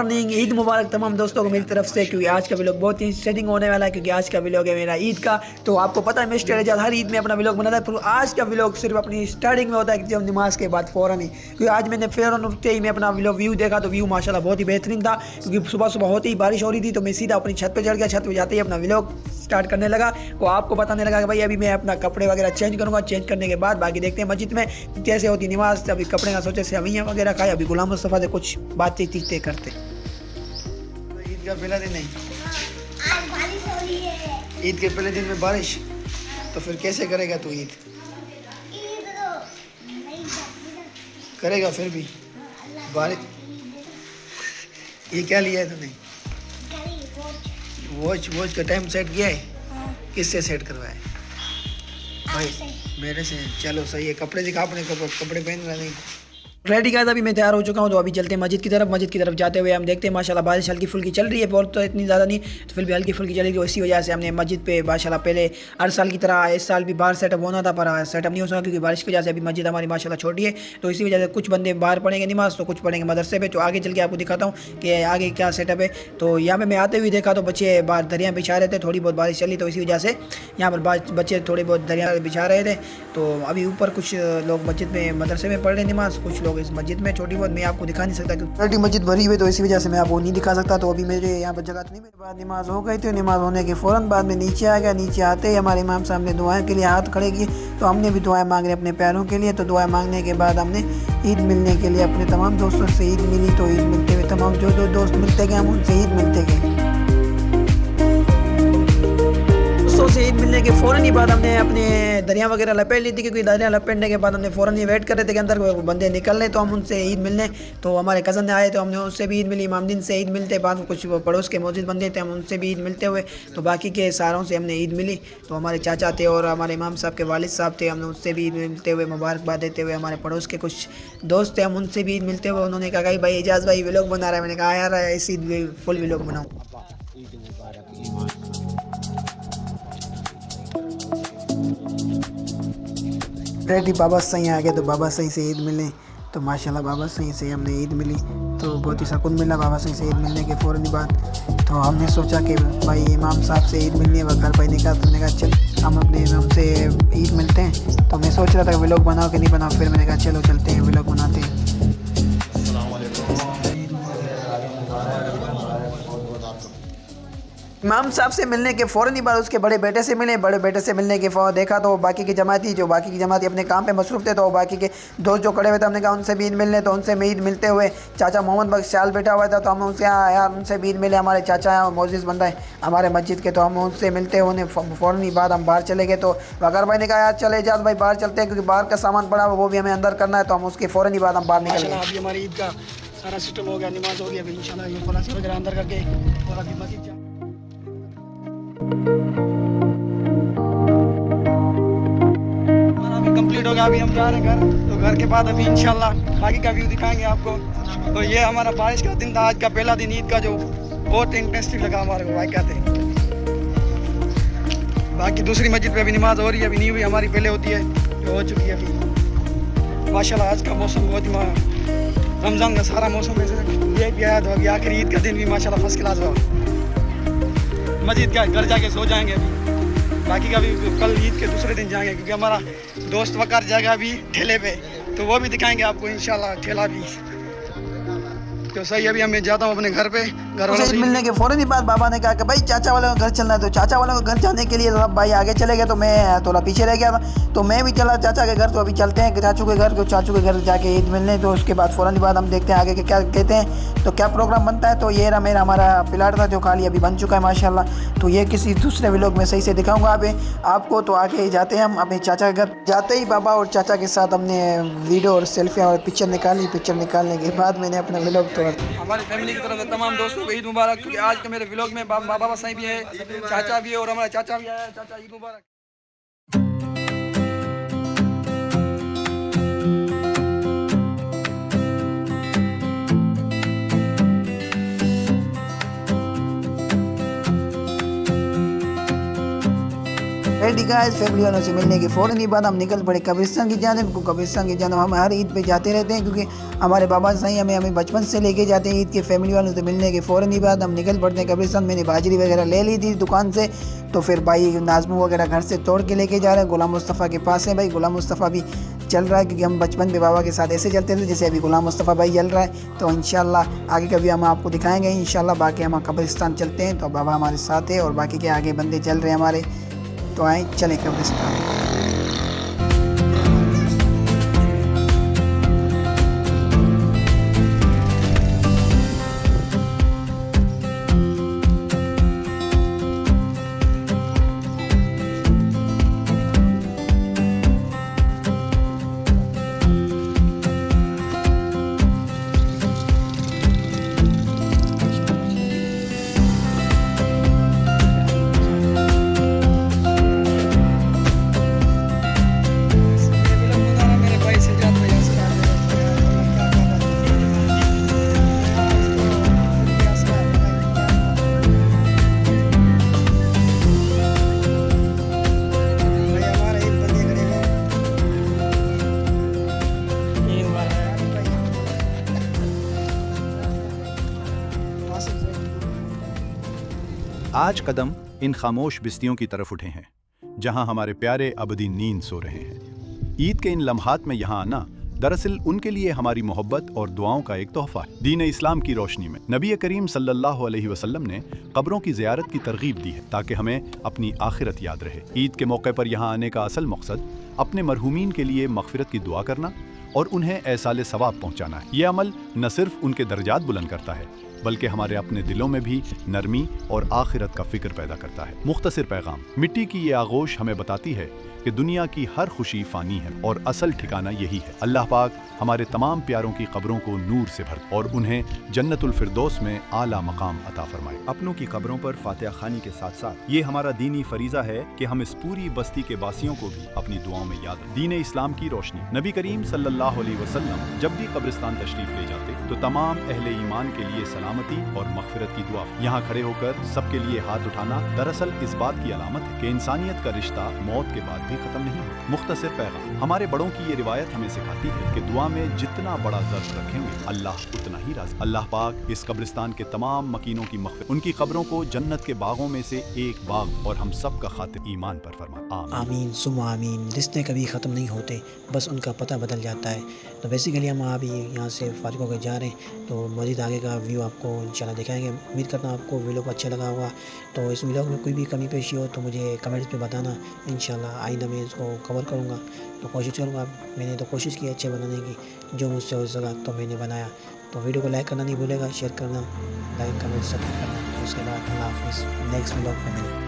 Morning. Eid मुबारक तमाम दोस्तों को मेरी तरफ से, क्योंकि आज का व्लॉग बहुत ही इंटरेस्टिंग होने वाला है, क्योंकि आज का व्लॉग है मेरा ईद का। तो आपको पता है मिस्टर एजाज हर ईद में अपना व्लॉग बनाता है, पर आज का व्लॉग सिर्फ अपनी स्टार्टिंग में होता है, जब नमाज के बाद फ़ौरन ही। क्योंकि आज मैंने फ़ौरन उठते ही मैं अपना व्लॉग व्यू देखा, तो व्यू माशाल्लाह बहुत ही बेहतरीन था, क्योंकि सुबह सुबह होती ही बारिश हो रही थी। तो मैं सीधा अपनी छत पर चढ़ गया, छत पर जाते ही अपना व्लॉग स्टार्ट करने लगा। वो आपको बताने लगा कि भाई अभी मैं अपना कपड़े वगैरह चेंज करूँगा, चेंज करने के बाद बाकी देखते हैं मस्जिद में कैसे होती नमाज। अभी कपड़े का सोचे सेवइयाँ वगैरह खाए, अभी गुलाम मुस्तफ़ा से कुछ बातें चीतें करते। ईद का पहला दिन नहीं, आज बारिश हो रही है। ईद के पहले दिन में बारिश, तो फिर कैसे करेगा तू ईद? ईद तो नहीं करती ना। करेगा फिर भी अल्लाह बारिश। ये क्या लिया है तूने? करी वॉच वॉच का टाइम सेट किया है? हाँ, किससे सेट करवाया है? भाई आपसे। मेरे से। चलो सही है, कपड़े दिखा अपने, कपड़े पहन रहे नहीं। रेडी गाइस, अभी मैं तैयार हो चुका हूँ, तो अभी चलते हैं मस्जिद की तरफ जाते हुए हम देखते हैं माशाल्लाह बारिश हल्की फुल्की चल रही है, बहुत तो इतनी ज़्यादा नहीं, तो फिर भी हल्की फुल्की चल रही है। इसी वजह से हमने मस्जिद पे माशाल्लाह पहले हर साल की तरह इस साल भी बाहर सेटअप होना था, पर सेटअप नहीं हो सका क्योंकि बारिश की वजह से। अभी मस्जिद हमारी माशाल्लाह छोटी है, तो इसी वजह से कुछ बंदे बाहर पढ़ेंगे नमाज, तो कुछ पढ़ेंगे मदरसे पे। तो आगे चल के आपको दिखाता हूँ कि आगे क्या सेटअप है। तो यहाँ पे मैं आते हुए देखा तो बच्चे बाहर दरिया बिछा रहे थे, थोड़ी बहुत बारिश चली, तो इसी वजह से यहाँ पर बच्चे थोड़ी बहुत दरिया बिछा रहे थे। तो अभी ऊपर कुछ लोग मस्जिद में मदरसे में पढ़ रहे नमाज, कुछ लोग इस मस्जिद में छोटी बहुत मैं आपको दिखा नहीं सकता क्योंकि मस्जिद भरी हुई, तो इसी वजह से मैं आपको नहीं दिखा सकता। तो अभी मेरे यहाँ पर जगह तो नहीं। मेरे बाद नमाज हो गई थी, नमाज होने के फ़ौरन बाद में नीचे आ गया। नीचे आते ही हमारे इमाम साहब ने दुआएं के लिए हाथ खड़े किए, तो हमने भी दुआएं मांग रहे अपने प्यारों के लिए। तो दुआएं मांगने के बाद हमने ईद मिलने के लिए अपने तमाम दोस्तों से ईद मिली। तो ईद मिलते हुए तमाम जो दोस्त मिलते गए हम उनसे ईद मिलते गए। दोस्तों से ईद मिलने के फ़ौरन ही बाद हमने अपने दरिया वगैरह लपेट ली थी, क्योंकि दरिया लपेटने के बाद हमने फ़ौरन ही वेट कर रहे थे कि अंदर बंदे निकल रहे, तो हम उनसे ईद मिलने। तो हमारे कज़न ने आए, तो हमने उससे भी ईद मिली। इमामदीन से ईद मिलते बाद कुछ पड़ोस के मौजूद बंदे थे, हम उनसे भी ईद मिलते हुए। तो बाकी के सारों से हमने ईद मिली। तो हमारे चाचा थे और हमारे इमाम साहब के वालिद साहब थे, हमने उससे भी ईद मिलते हुए मुबारकबाद देते हुए। हमारे पड़ोस के कुछ दोस्त थे, हम उनसे भी ईद मिलते हुए। उन्होंने कहा कि भाई एजाज भाई व्लॉग बना रहा है। मैंने कहा यार ऐसी फुल व्लॉग बनाऊँ। रेडी बाबा सही आ गए, तो बाबा सही से ईद मिले। तो माशाल्लाह बाबा सही से हमने ईद मिली, तो बहुत ही सुकून मिला बाबा सही से ईद मिलने के फ़ौरन ही बाद। तो हमने सोचा कि भाई इमाम साहब से ईद मिलनी है, वह घर भाई ने कहा, तुमने कहा चल हम अपने इमाम से ईद मिलते हैं। तो मैं सोच रहा था व्लॉग बनाओ कि नहीं बनाओ, फिर मैंने कहा चलो चलते हैं व्लॉग बनाते हैं। इमाम साहब से मिलने के फ़ौरन ही बाद उसके बड़े बेटे से मिले। बड़े बेटे से मिलने के फ़ौरन देखा तो बाकी की जमाती अपने काम पे मसरूफ़ थे, तो बाकी के दोस्त जो खड़े हुए थे हमने कहा उनसे भी ईद मिलने। तो उनसे भी ईद मिलते हुए चाचा मोहम्मद बख्श शाल बैठा हुआ था, तो हम उनसे यार उनसे भी ईद मिले। हमारे चाचा हैं मोजिज़ बंदा है हमारे मस्जिद के, तो हम उनसे मिलते हुए उन्हें फ़ौरन ही बाद हम बाहर चले गए। तो वकार भाई ने कहा यार चले जाओ भाई बाहर चलते हैं, क्योंकि बाहर का सामान पड़ा वो भी हमें अंदर करना है। तो हम उसके फ़ौरन ही बाद हम बाहर निकल गए। अभी हमारी ईद का सारा सिस्टम हो गया, नमाज हो गया, अभी इंशाल्लाह ये फलासी वगैरह अंदर करके और अभी मस्जिद हमारा भी कंप्लीट हो गया। अभी हम जा रहे हैं घर, तो घर के बाद अभी इंशाल्लाह बाकी का व्यू दिखाएंगे आपको। तो ये हमारा बारिश का दिन था, आज का पहला दिन ईद का, जो बहुत इंटरेस्टिंग लगा हमारे को। भाई कहते बाकी दूसरी मस्जिद पे अभी नमाज हो रही है, अभी नहीं हुई, हमारी पहले होती है जो हो चुकी है अभी। माशाल्लाह आज का मौसम बहुत ही रमज़ान का सारा मौसम ऐसे ये भी आया, तो अभी आखिरी ईद का दिन भी माशाल्लाह फर्स्ट क्लास रहा। मस्जिद का घर जाके सो जाएंगे अभी, बाकी का भी कल ईद के दूसरे दिन जाएंगे, क्योंकि हमारा दोस्त वकार जाएगा अभी ठेले पे, तो वो भी दिखाएंगे आपको इंशाल्लाह ठेला भी। तो सही अभी मैं जाता हूँ अपने घर पे। घर वालों से मिलने के फ़ौरन ही बाद बाबा ने कहा कि भाई चाचा वालों का घर चलना है। तो चाचा वालों का घर जाने के लिए सब भाई आगे चले गए, तो मैं थोड़ा पीछे रह गया था, तो मैं भी चला चाचा के घर। तो अभी चलते हैं चाचू के घर, तो चाचू के घर जाके ईद मिलने। तो उसके बाद फ़ौरन ही बाद हम देखते हैं आगे के क्या कहते हैं, तो क्या प्रोग्राम बनता है। तो ये रहा हमारा प्लाट था जो खाली अभी बन चुका है माशाल्लाह। तो ये किसी दूसरे व्लॉग में सही से दिखाऊंगा आपको। तो आगे जाते हैं हम अपने चाचा के घर। जाते ही बाबा और चाचा के साथ हमने वीडियो और सेल्फियाँ और पिक्चर निकाली। पिक्चर निकालने के बाद मैंने अपना व्लॉग तो हमारी फैमिली की तरफ से तमाम दोस्तों को ईद मुबारक, क्योंकि आज के मेरे व्लॉग में बाबा साईं भी है, चाचा भी है और हमारा चाचा भी आया। चाचा ईद मुबारक। ऑलरेडी गाइस फैमिली वालों से मिलने के फ़ौरन ही बाद हम निकल पड़े कब्रिस्तान की जानिब। कब्रिस्तान की जानिब हम हर ईद पे जाते रहते हैं क्योंकि हमारे बाबा सही हमें बचपन से लेके जाते हैं ईद के। फैमिली वालों से मिलने के फ़ौरन ही बाद हम निकल पड़ते हैं कब्रिस्तान। मैंने बाजरी वगैरह ले ली थी दुकान से, तो फिर भाई नाज़मू वगैरह घर से तोड़ के लेके जा रहे हैं। गुलाम मुस्तफ़ा के पास है भाई, गुलाम मुस्तफ़ा भी चल रहा है क्योंकि हम बचपन में बाबा के साथ ऐसे चलते थे जैसे अभी गुलाम मुस्तफ़ा भाई चल रहा है। तो इंशाल्लाह आगे कभी हम आपको दिखाएंगे इंशाल्लाह। बाकी हम कब्रिस्तान चलते हैं तो बाबा हमारे साथ है और बाकी के आगे बंदे चल रहे हैं हमारे। तो आए चले कब्रिस्तान। आज कदम इन खामोश बिस्तियों की तरफ उठे हैं जहां हमारे प्यारे अबदी नींद सो रहे हैं। ईद के इन लम्हात में यहाँ आना दरअसल उनके लिए हमारी मोहब्बत और दुआओं का एक तोहफा है। दीन इस्लाम की रोशनी में नबी करीम सल्लल्लाहु अलैहि वसल्लम ने कब्रों की ज़ियारत की तरगीब दी है ताकि हमें अपनी आखिरत याद रहे। ईद के मौके पर यहाँ आने का असल मकसद अपने मरहूमीन के लिए मगफिरत की दुआ करना और उन्हें एहसाले सवाब पहुँचाना है। ये अमल न सिर्फ उनके दर्जात बुलंद करता है बल्कि हमारे अपने दिलों में भी नरमी और आखिरत का फिक्र पैदा करता है। मुख्तसर पैगाम। मिट्टी की ये आगोश हमें बताती है कि दुनिया की हर खुशी फानी है और असल ठिकाना यही है। अल्लाह पाक हमारे तमाम प्यारों की कब्रों को नूर से भर और उन्हें जन्नतुल फिरदौस में आला मकाम अता फरमाए। अपनों की कब्रों पर फातिहा खानी के साथ साथ ये हमारा दीनी फरीजा है कि हम इस पूरी बस्ती के वासियों को भी अपनी दुआओं में याद रखें। दीन इस्लाम की रोशनी। नबी करीम सल्लल्लाहु अलैहि वसल्लम जब भी कब्रिस्तान तशरीफ ले जाते तो तमाम अहले ईमान के लिए सलामती और मगफिरत की दुआ। यहाँ खड़े होकर सबके लिए हाथ उठाना दरअसल इस बात की अलामत है कि इंसानियत का रिश्ता मौत के बाद भी खत्म नहीं होता। मुख्तसर पैगाम। हमारे बड़ों की ये रिवायत हमें सिखाती है कि दुआ में जितना बड़ा ज़र्फ रखेंगे अल्लाह उतना ही राज़ी। अल्लाह पाक इस कब्रिस्तान के तमाम मकीनों की मगफिरत, उनकी कब्रों को जन्नत के बागों में से एक बाग और हम सब का खातिर ईमान पर फरमा। आमीन सुम्मा आमीन। रिश्ते कभी ख़त्म नहीं होते, बस उनका पता बदल जाता है। तो बेसिकली हम अभी यहाँ से फारिग होकर जा रहे हैं तो मज़ीद आगे का व्यू आपको इंशाल्लाह दिखाएंगे। उम्मीद करता हूँ आपको वीडियो को अच्छा लगा होगा। तो इस वीडियो में कोई भी कमी पेशी हो तो मुझे कमेंट्स पे बताना। इंशाल्लाह आइंदा मैं इसको कवर करूँगा, तो कोशिश करूँगा। मैंने तो कोशिश की अच्छे बनाने की, जो मुझसे हो सका तो मैंने बनाया। तो वीडियो को लाइक करना नहीं भूलेगा, शेयर करना, लाइक कमेंट सब करना। उसके बाद अल्लाह हाफ़िज़। नेक्स्ट व्लॉग में मिलेंगे।